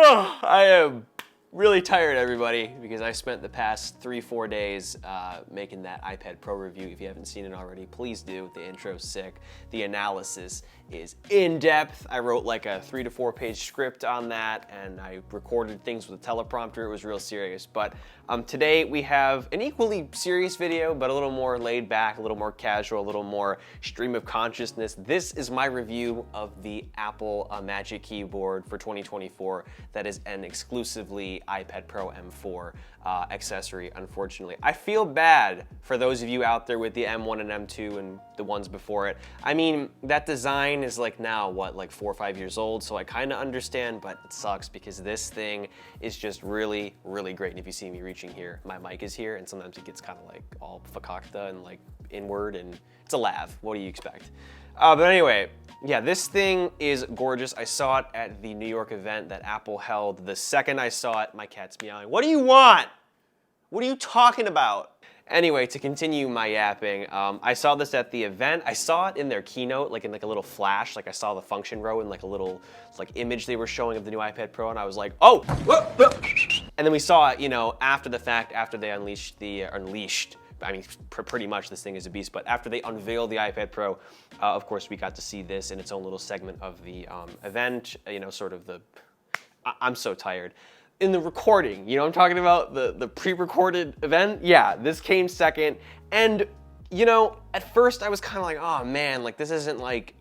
Oh, I am really tired, everybody, because I spent the past 3-4 days making that iPad Pro review. If you haven't seen it already, please do. The intro's sick. The analysis is in-depth. I wrote like a 3 to 4 page script on that, and I recorded things with a teleprompter. It was real serious. But today we have an equally serious video, but a little more laid back, a little more casual, a little more stream of consciousness. This is my review of the Apple Magic Keyboard for 2024 that is an exclusively iPad Pro M4 accessory, unfortunately. I feel bad for those of you out there with the M1 and M2 and the ones before it. I mean, that design is like now, what, like 4 or 5 years old, so I kind of understand, but it sucks because this thing is just really, really great. And if you see me reaching here, my mic is here, and sometimes it gets kind of like all fakakta and like inward, and it's a lav. What do you expect? But anyway, yeah, this thing is gorgeous. I saw it at the New York event that Apple held. The second I saw it, my cat's meowing. What do you want? What are you talking about? Anyway, to continue my yapping, I saw this at the event. I saw it in their keynote, like in like a little flash. Like I saw the function row in like a little like image they were showing of the new iPad Pro, and I was like, oh! And then we saw it, you know, after the fact, after they unleashed, I mean, pretty much this thing is a beast, but after they unveiled the iPad Pro, of course, we got to see this in its own little segment of the event, you know, sort of the, I'm so tired. In the recording, you know I'm talking about, the pre-recorded event? Yeah, this came second, and you know, at first I was kind of like, oh man, like this isn't like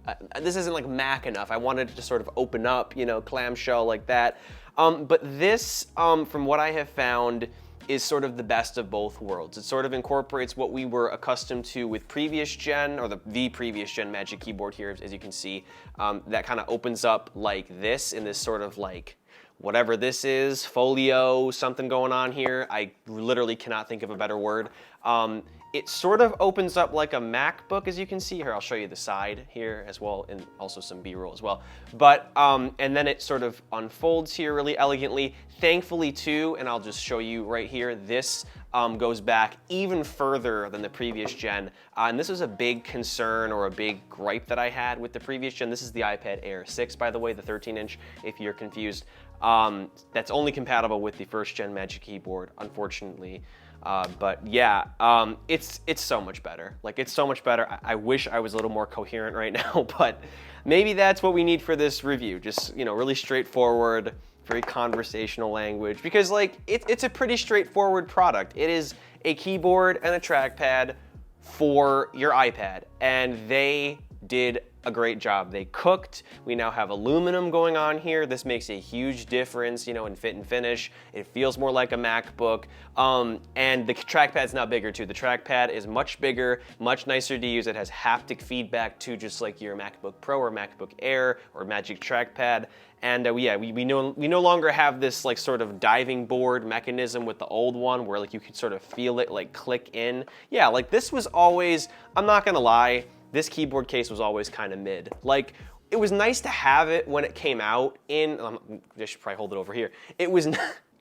Mac enough. I wanted it to sort of open up, you know, clamshell like that. But this, from what I have found, is sort of the best of both worlds. It sort of incorporates what we were accustomed to with previous gen, or the previous gen Magic Keyboard here, as you can see, that kind of opens up like this, in this sort of like, whatever this is, folio, something going on here. I literally cannot think of a better word. It sort of opens up like a MacBook, as you can see here. I'll show you the side here as well, and also some B-roll as well. But, and then it sort of unfolds here really elegantly. Thankfully too, and I'll just show you right here, this goes back even further than the previous gen. And this was a big concern or a big gripe that I had with the previous gen. This is the iPad Air 6, by the way, the 13-inch, if you're confused. That's only compatible with the first gen Magic Keyboard, unfortunately. But yeah, it's so much better. Like, it's so much better. I wish I was a little more coherent right now, but maybe that's what we need for this review. Just, you know, really straightforward, very conversational language, because like, it's a pretty straightforward product. It is a keyboard and a trackpad for your iPad, and they did a great job. They cooked. We now have aluminum going on here. This makes a huge difference, you know, in fit and finish. It feels more like a MacBook. And the trackpad's now bigger too. The trackpad is much bigger, much nicer to use. It has haptic feedback too, just like your MacBook Pro or MacBook Air or Magic Trackpad. And yeah, we no longer have this like sort of diving board mechanism with the old one where like you could sort of feel it like click in. Yeah, like this was always, I'm not gonna lie, this keyboard case was always kind of mid. Like, it was nice to have it when it came out in, I should probably hold it over here. It was,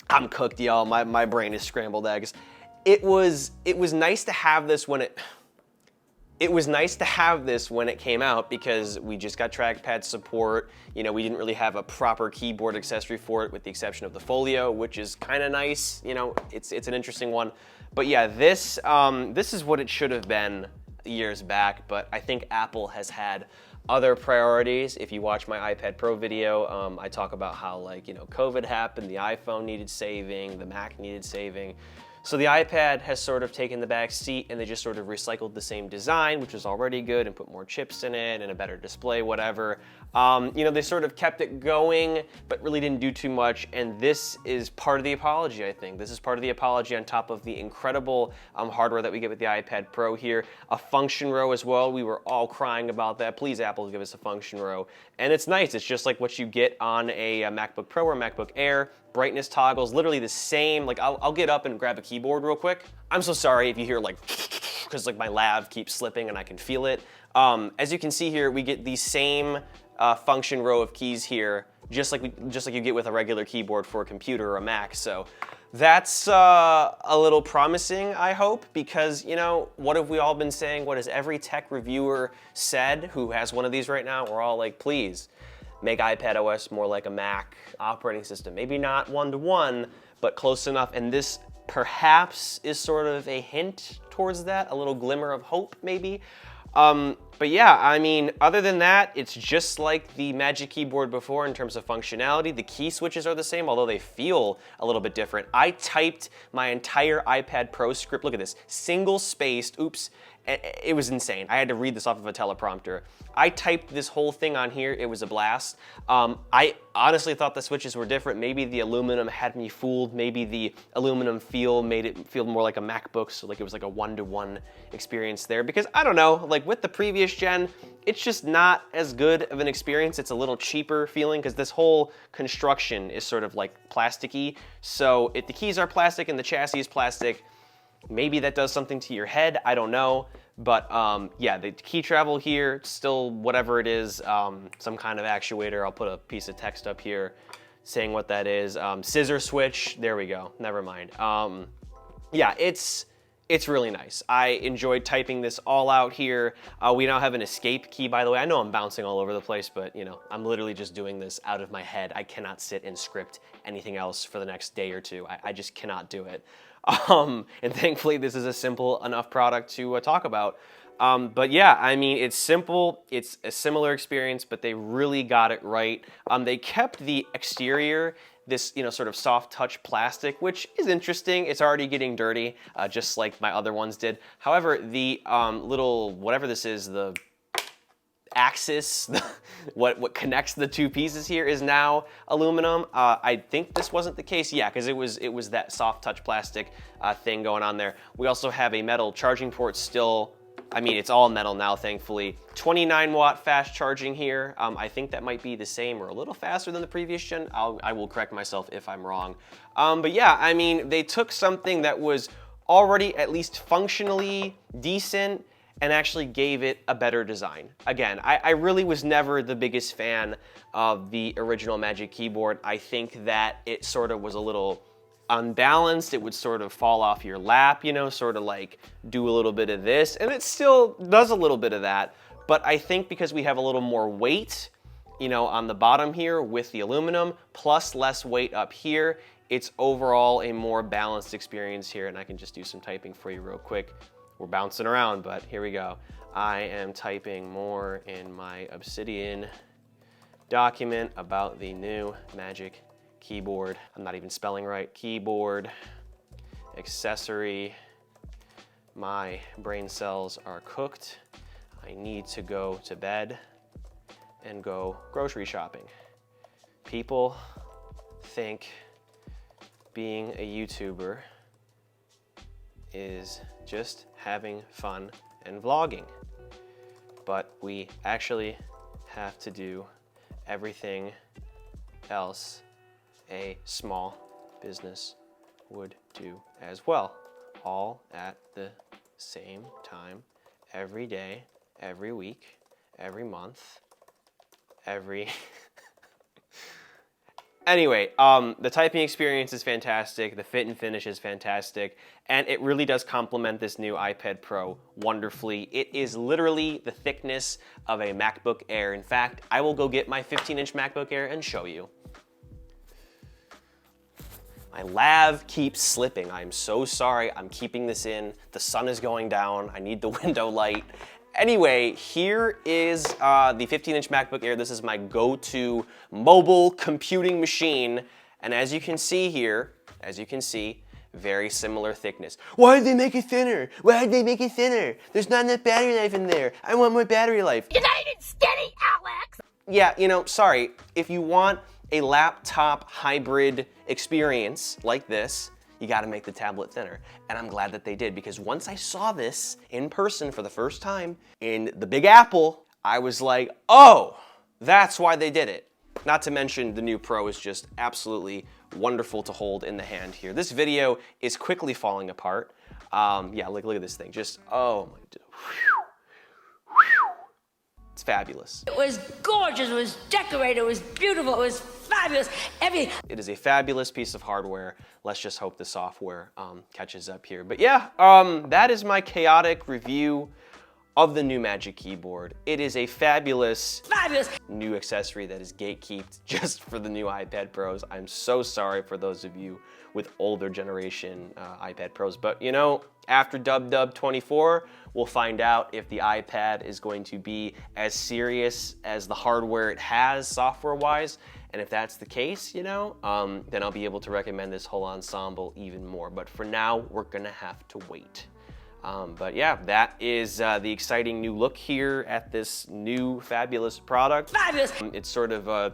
I'm cooked, y'all, my brain is scrambled eggs. It was nice to have this when it was nice to have this when it came out, because we just got trackpad support. You know, we didn't really have a proper keyboard accessory for it, with the exception of the folio, which is kind of nice. You know, it's an interesting one. But yeah, this is what it should have been years back, but I think Apple has had other priorities. If you watch my iPad Pro video, I talk about how, like, you know, COVID happened, the iPhone needed saving, the Mac needed saving. So the iPad has sort of taken the back seat, and they just sort of recycled the same design, which was already good, and put more chips in it and a better display, whatever. You know, they sort of kept it going, but really didn't do too much, and this is part of the apology, I think. This is part of the apology on top of the incredible hardware that we get with the iPad Pro here. A function row as well. We were all crying about that. Please, Apple, give us a function row. And it's nice. It's just like what you get on a MacBook Pro or MacBook Air. Brightness toggles, literally the same. Like, I'll get up and grab a keyboard real quick. I'm so sorry if you hear like, because like my lav keeps slipping and I can feel it. As you can see here, we get the same function row of keys here, just like you get with a regular keyboard for a computer or a Mac. So that's a little promising, I hope, because, you know, what have we all been saying? What has every tech reviewer said who has one of these right now? We're all like, please, make iPad OS more like a Mac operating system. Maybe not one-to-one, but close enough. And this perhaps is sort of a hint towards that, a little glimmer of hope maybe. But yeah, I mean, other than that, it's just like the Magic Keyboard before in terms of functionality. The key switches are the same, although they feel a little bit different. I typed my entire iPad Pro script, look at this, single-spaced, oops, it was insane. I had to read this off of a teleprompter. I typed this whole thing on here, it was a blast. I honestly thought the switches were different. Maybe the aluminum had me fooled. Maybe the aluminum feel made it feel more like a MacBook, so like it was like a one-to-one experience there. Because I don't know, like with the previous gen, it's just not as good of an experience. It's a little cheaper feeling because this whole construction is sort of like plasticky. So if the keys are plastic and the chassis is plastic, maybe that does something to your head, I don't know. But yeah, the key travel here, still whatever it is, some kind of actuator. I'll put a piece of text up here saying what that is. Scissor switch, there we go, never mind. Yeah, it's really nice. I enjoyed typing this all out here. We now have an escape key, by the way. I know I'm bouncing all over the place, but you know, I'm literally just doing this out of my head. I cannot sit and script anything else for the next day or two. I just cannot do it. And thankfully this is a simple enough product to talk about. But yeah, I mean, it's simple, it's a similar experience, but they really got it right. They kept the exterior, this, you know, sort of soft touch plastic, which is interesting. It's already getting dirty, just like my other ones did. However, the little, whatever this is, the axis, what connects the two pieces here is now aluminum. I think this wasn't the case, yeah, because it was that soft touch plastic thing going on there. We also have a metal charging port still. I mean, it's all metal now, thankfully. 29 watt fast charging here. I think that might be the same or a little faster than the previous gen. I will correct myself if I'm wrong. But yeah, I mean, they took something that was already at least functionally decent and actually gave it a better design. Again, I really was never the biggest fan of the original Magic Keyboard. I think that it sort of was a little unbalanced. It would sort of fall off your lap, you know, sort of like do a little bit of this, and it still does a little bit of that. But I think because we have a little more weight, you know, on the bottom here with the aluminum, plus less weight up here, it's overall a more balanced experience here. And I can just do some typing for you real quick. We're bouncing around, but here we go. I am typing more in my Obsidian document about the new Magic Keyboard. I'm not even spelling right. Keyboard, accessory. My brain cells are cooked. I need to go to bed and go grocery shopping. People think being a YouTuber is just having fun and vlogging, but we actually have to do everything else a small business would do as well, all at the same time, every day, every week, every month, every Anyway, the typing experience is fantastic, the fit and finish is fantastic, and it really does complement this new iPad Pro wonderfully. It is literally the thickness of a MacBook Air. In fact, I will go get my 15-inch MacBook Air and show you. My lav keeps slipping. I'm so sorry. I'm keeping this in. The sun is going down. I need the window light. Anyway, here is the 15-inch MacBook Air. This is my go-to mobile computing machine. And as you can see here, very similar thickness. Why did they make it thinner? Why did they make it thinner? There's not enough battery life in there. I want more battery life. You're not even steady, Alex! Yeah, you know, sorry. If you want a laptop hybrid experience like this, you gotta make the tablet thinner. And I'm glad that they did, because once I saw this in person for the first time in the Big Apple, I was like, oh, that's why they did it. Not to mention the new Pro is just absolutely wonderful to hold in the hand here. This video is quickly falling apart. Yeah, look at this thing. Just, oh my, it's fabulous. It was gorgeous, it was decorated, it was beautiful, it was fabulous, everything. It is a fabulous piece of hardware. Let's just hope the software catches up here. But yeah, that is my chaotic review of the new Magic Keyboard. It is a fabulous Fabulous. new accessory that is gatekeeped just for the new iPad Pros. I'm so sorry for those of you with older generation iPad Pros, but you know, after Dub 24, we'll find out if the iPad is going to be as serious as the hardware it has software-wise, and if that's the case, you know, then I'll be able to recommend this whole ensemble even more. But for now, we're gonna have to wait. But yeah, that is the exciting new look here at this new fabulous product. Fabulous. It's sort of a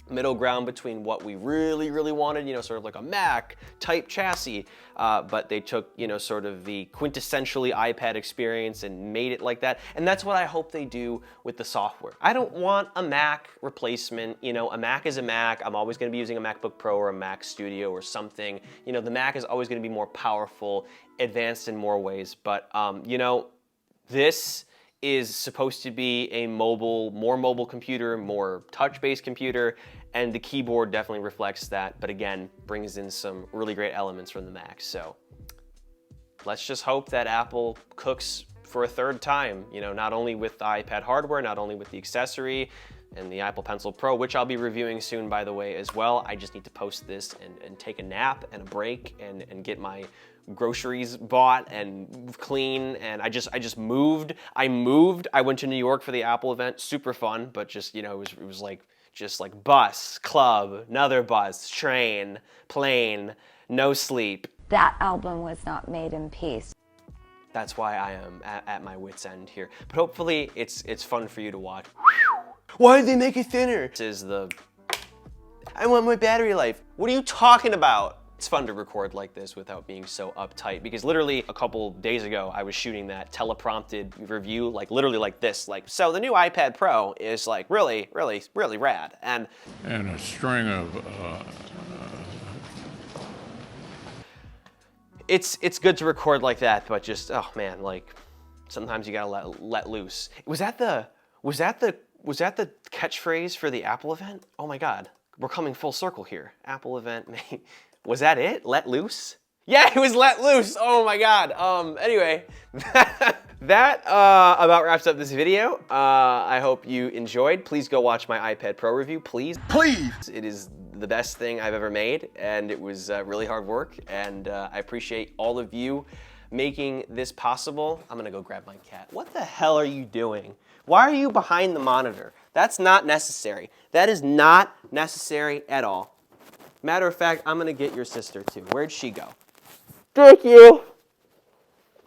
middle ground between what we really wanted, you know, sort of like a Mac type chassis, but they took, you know, sort of the quintessentially iPad experience and made it like that. And that's what I hope they do with the software. I don't want a Mac replacement. You know, a Mac is a Mac. I'm always gonna be using a MacBook Pro or a Mac Studio or something. You know, the Mac is always gonna be more powerful, advanced in more ways, but you know, this is supposed to be a more mobile computer, more touch-based computer, and the keyboard definitely reflects that, but again, brings in some really great elements from the Mac. So let's just hope that Apple cooks for a third time, you know, not only with the iPad hardware, not only with the accessory and the Apple Pencil Pro, which I'll be reviewing soon, by the way, as well. I just need to post this and take a nap and a break and get my groceries bought and clean. And I just moved. I went to New York for the Apple event, super fun, but just, you know, it was like, just like bus, club, another bus, train, plane, no sleep. That album was not made in peace. That's why I am at my wit's end here. But hopefully it's fun for you to watch. Why did they make it thinner? This is I want my battery life. What are you talking about? It's fun to record like this without being so uptight, because literally a couple days ago I was shooting that teleprompted review, like literally like this, like, so the new iPad Pro is like really rad. And a string of it's good to record like that, but just, oh man, like sometimes you gotta let loose. Was that the catchphrase for the Apple event? Oh my God, we're coming full circle here. Apple event, was that it? Let loose? Yeah, it was let loose. Oh my God. Anyway, that about wraps up this video. I hope you enjoyed. Please go watch my iPad Pro review, please. Please! It is the best thing I've ever made, and it was really hard work, and I appreciate all of you making this possible. I'm gonna go grab my cat. What the hell are you doing? Why are you behind the monitor? That's not necessary. That is not necessary at all. Matter of fact, I'm gonna get your sister too. Where'd she go? Thank you.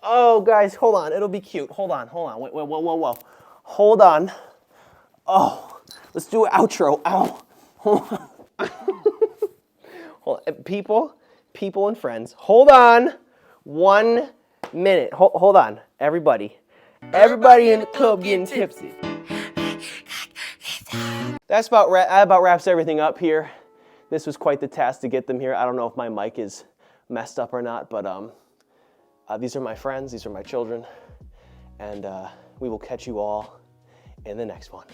Oh, guys, hold on. It'll be cute. Hold on. Wait, whoa. Hold on. Oh, let's do an outro. Ow. Hold on. Hold on. People and friends. Hold on. 1 minute. Hold on. Everybody in the club getting tipsy. That about wraps everything up here. This was quite the task to get them here. I don't know if my mic is messed up or not, but these are my friends, these are my children, and we will catch you all in the next one.